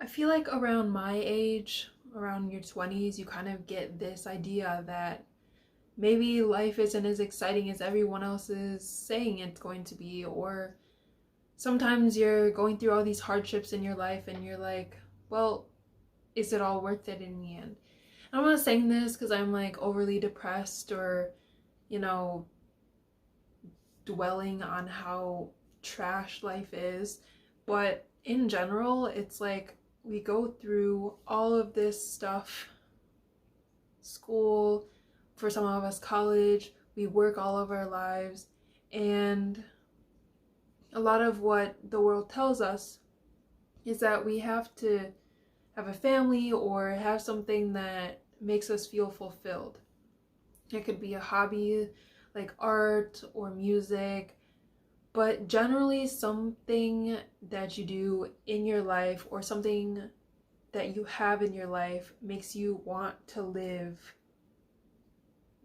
I feel like around my age, around your 20s, you kind of get this idea that maybe life isn't as exciting as everyone else is saying it's going to be, or sometimes you're going through all these hardships in your life and you're like, well, is it all worth it in the end? And I'm not saying this because I'm like overly depressed or, you know, dwelling on how trash life is, but in general, it's like we go through all of this stuff, school, for some of us, college, we work all of our lives, and a lot of what the world tells us is that we have to have a family or have something that makes us feel fulfilled. It could be a hobby like art or music, but generally something that you do in your life or something that you have in your life makes you want to live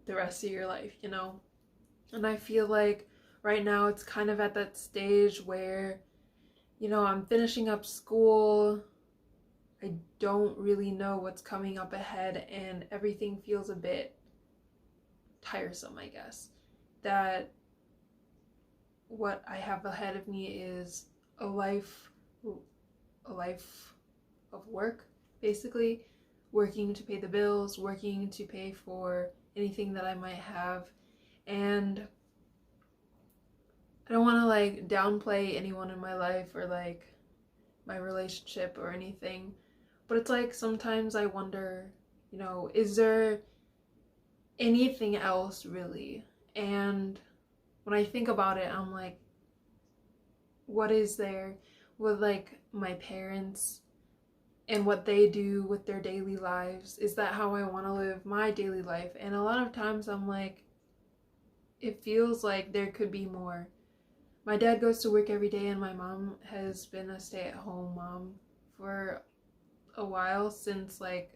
the rest of your life, you know? And I feel like right now it's kind of at that stage where, I'm finishing up school. I don't really know what's coming up ahead, and everything feels a bit tiresome, I guess. That what I have ahead of me is a life a life of work, basically, working to pay the bills, working to pay for anything that I might have. And I don't want to like downplay anyone in my life or like my relationship or anything, but it's like sometimes I wonder, is there anything else really? And when I think about it, I'm like, what is there with like my parents and what they do with their daily lives? Is that how I want to live my daily life? And a lot of times I'm like, it feels like there could be more. My dad goes to work every day, and my mom has been a stay-at-home mom for a while, since like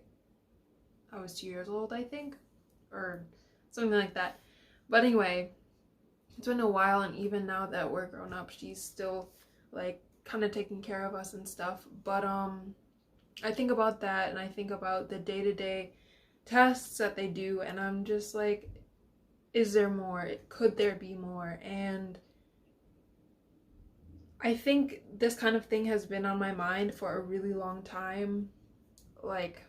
I was 2 years old, I think, or something like that. But anyway, it's been a while, and even now that we're grown up, she's still like kind of taking care of us and stuff. But I think about that, and I think about the day-to-day tasks that they do, and I'm just like, is there more? Could there be more? And I think this kind of thing has been on my mind for a really long time. Like,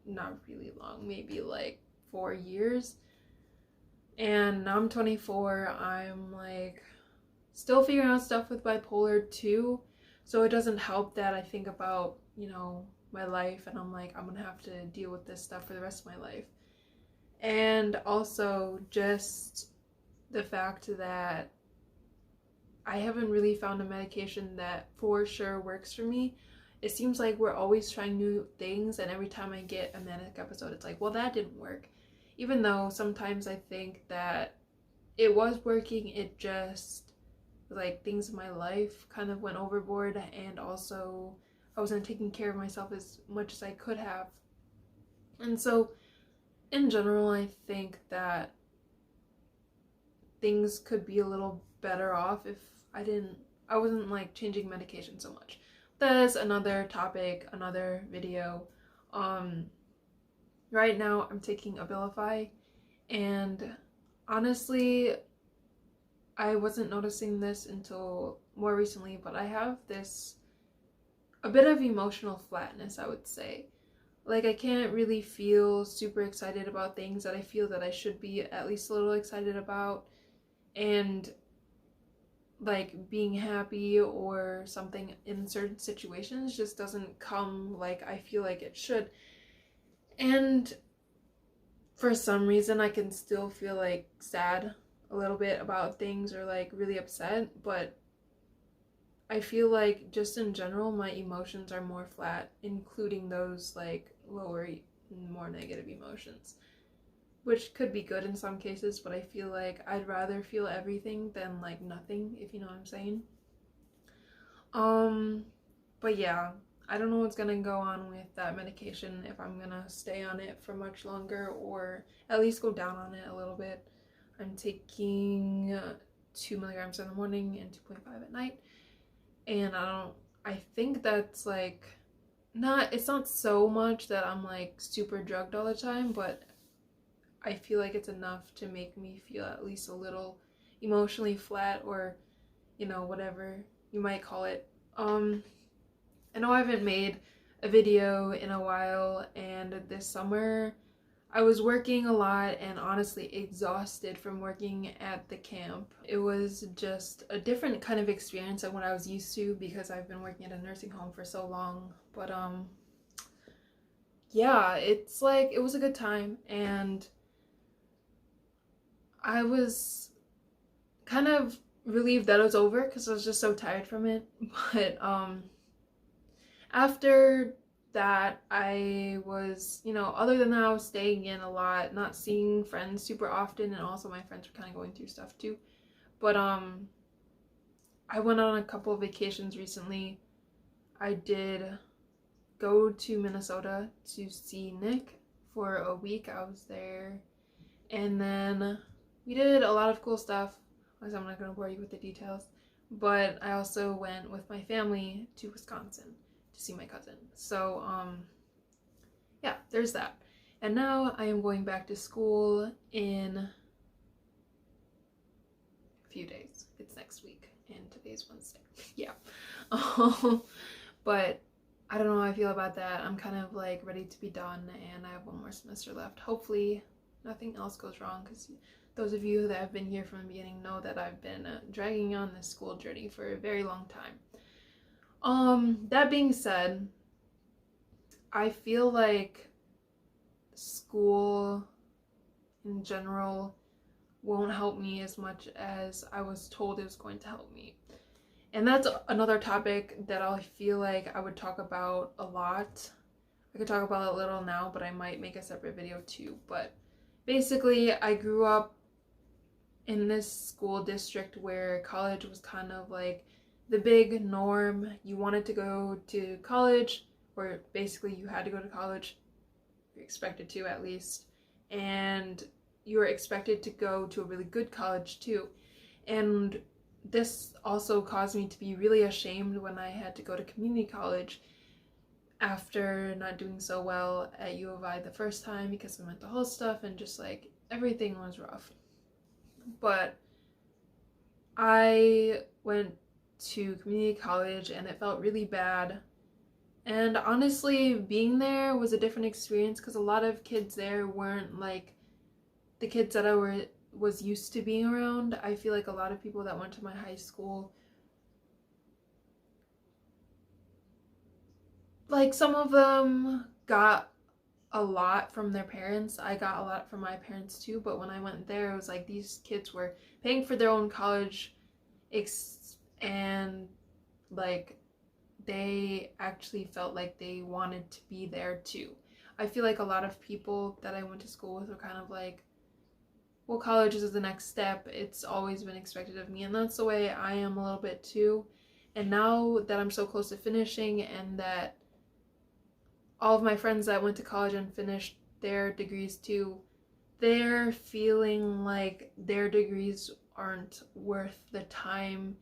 not really long, maybe like 4 years. And now I'm 24. I'm like still figuring out stuff with bipolar too. So it doesn't help that I think about, my life, and I'm like, I'm gonna have to deal with this stuff for the rest of my life. And also just the fact that I haven't really found a medication that for sure works for me. It seems like we're always trying new things, and every time I get a manic episode, it's like, well, that didn't work. Even though sometimes I think that it was working, it just, like, things in my life kind of went overboard, and also I wasn't taking care of myself as much as I could have. And so, in general, I think that things could be a little better off if I wasn't like changing medication so much. That is another topic, another video. Um, right now I'm taking Abilify, and honestly, I wasn't noticing this until more recently, but I have a bit of emotional flatness, I would say. Like, I can't really feel super excited about things that I feel that I should be at least a little excited about. And like being happy or something in certain situations just doesn't come like I feel like it should. And for some reason I can still feel like sad a little bit about things or like really upset, but I feel like just in general my emotions are more flat, including those like lower, more negative emotions, which could be good in some cases, but I feel like I'd rather feel everything than like nothing, if you know what I'm saying. Um, but yeah, I don't know what's gonna go on with that medication, if I'm gonna stay on it for much longer or at least go down on it a little bit. I'm taking 2 milligrams in the morning and 2.5 at night, and I think that's like it's not so much that I'm like super drugged all the time, but I feel like it's enough to make me feel at least a little emotionally flat, or whatever you might call it. I know I haven't made a video in a while, and this summer I was working a lot and honestly exhausted from working at the camp. It was just a different kind of experience than what I was used to because I've been working at a nursing home for so long. But yeah, it's like it was a good time, and I was kind of relieved that it was over because I was just so tired from it. But after that, I was, other than that, I was staying in a lot, not seeing friends super often, and also my friends were kind of going through stuff too. But I went on a couple of vacations recently. I did go to Minnesota to see Nick for a week. I was there, and then we did a lot of cool stuff. I'm not going to bore you with the details, but I also went with my family to Wisconsin to see my cousin. So yeah, there's that. And now I am going back to school in a few days. It's next week, and today's Wednesday. Yeah. But I don't know how I feel about that. I'm kind of like ready to be done, and I have one more semester left. Hopefully nothing else goes wrong, because those of you that have been here from the beginning know that I've been dragging on this school journey for a very long time. That being said, I feel like school in general won't help me as much as I was told it was going to help me. And that's another topic that I feel like I would talk about a lot. I could talk about it a little now, but I might make a separate video too. But basically, I grew up in this school district where college was kind of like the big norm. You wanted to go to college, or basically you had to go to college. You're expected to, at least. And you were expected to go to a really good college too. And this also caused me to be really ashamed when I had to go to community college after not doing so well at U of I the first time because of mental health stuff, and just like everything was rough. But I went to community college and it felt really bad. And honestly, being there was a different experience because a lot of kids there weren't like the kids that I was used to being around. I feel like a lot of people that went to my high school, like some of them got a lot from their parents. I got a lot from my parents too, but when I went there, it was like these kids were paying for their own college, and like they actually felt like they wanted to be there too. I feel like a lot of people that I went to school with were kind of like, well, college is the next step. It's always been expected of me, and that's the way I am a little bit too. And now that I'm so close to finishing, and that all of my friends that went to college and finished their degrees too, they're feeling like their degrees aren't worth the time,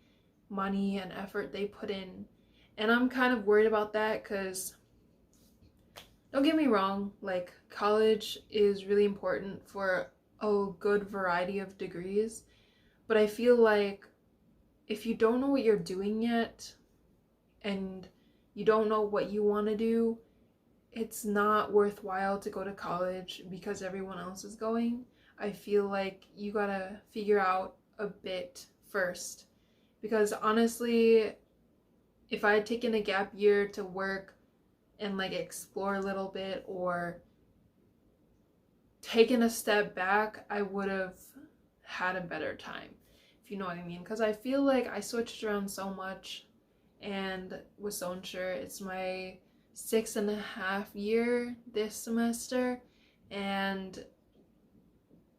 money, and effort they put in. And I'm kind of worried about that because, don't get me wrong, like college is really important for a good variety of degrees, but I feel like if you don't know what you're doing yet and you don't know what you want to do, it's not worthwhile to go to college because everyone else is going. I feel like you gotta figure out a bit first, because honestly, if I had taken a gap year to work and like explore a little bit, or taken a step back, I would have had a better time, if you know what I mean. Because I feel like I switched around so much and was so unsure. It's my 6.5 year this semester, and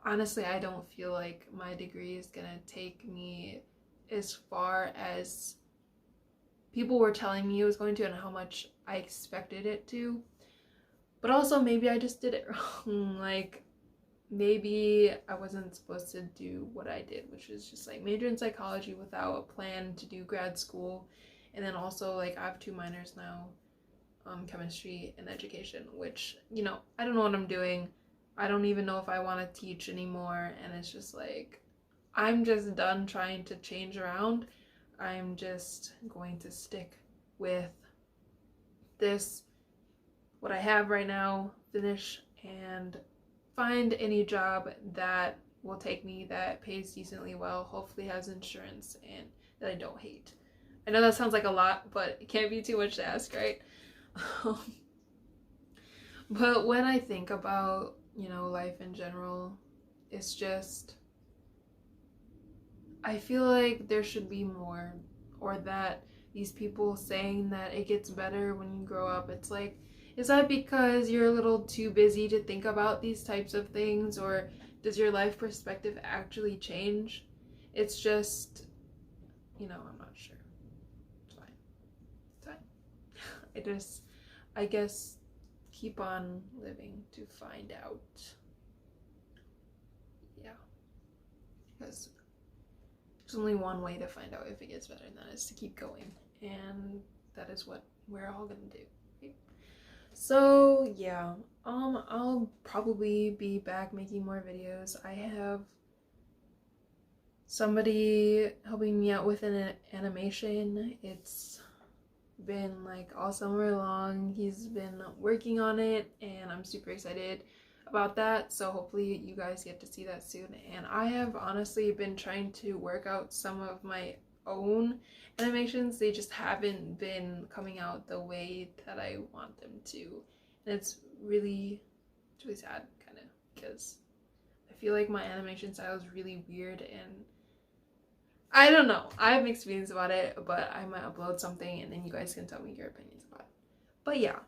honestly, I don't feel like my degree is gonna take me as far as people were telling me it was going to and how much I expected it to. But also, maybe I just did it wrong. Like, maybe I wasn't supposed to do what I did, which is just like major in psychology without a plan to do grad school. And then also, like, I have 2 minors now. chemistry and education, which, you know, I don't know what I'm doing. I don't even know if I want to teach anymore, and it's just like, I'm just done trying to change around. I'm just going to stick with this, what I have right now, finish and find any job that will take me, that pays decently well, hopefully has insurance, and that I don't hate. I know that sounds like a lot, but it can't be too much to ask, right? But when I think about, you know, life in general, it's just, I feel like there should be more, or that these people saying that it gets better when you grow up, it's like, is that because you're a little too busy to think about these types of things, or does your life perspective actually change? It's just, you know, I'm not sure. It's fine. It's fine. I guess, keep on living to find out. Yeah. Because there's only one way to find out if it gets better, and that is to keep going. And that is what we're all gonna do. Okay? So yeah, I'll probably be back making more videos. I have somebody helping me out with an animation. It's been like all summer long. He's been working on it, and I'm super excited about that. So hopefully you guys get to see that soon. And I have honestly been trying to work out some of my own animations. They just haven't been coming out the way that I want them to, and it's really sad, kind of, because I feel like my animation style is really weird, and I don't know. I have mixed feelings about it, but I might upload something and then you guys can tell me your opinions about it. But yeah,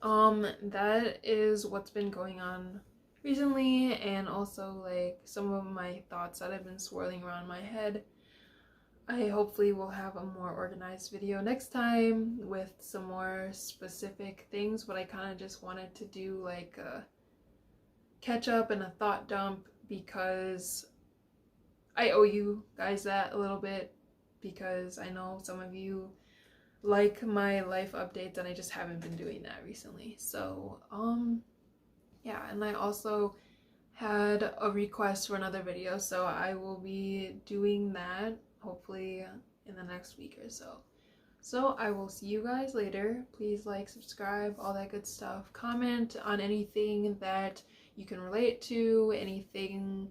that is what's been going on recently, and also like some of my thoughts that have been swirling around my head. I hopefully will have a more organized video next time with some more specific things, but I kind of just wanted to do like a catch up and a thought dump, because I owe you guys that a little bit, because I know some of you like my life updates and I just haven't been doing that recently. So yeah, and I also had a request for another video, so I will be doing that hopefully in the next week or so. So I will see you guys later. Please like, subscribe, all that good stuff. Comment on anything that you can relate to, anything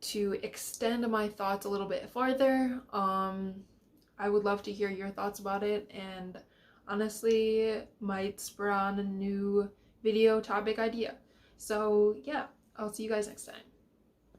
to extend my thoughts a little bit farther. I would love to hear your thoughts about it, and honestly might spur on a new video topic idea. So yeah, I'll see you guys next time.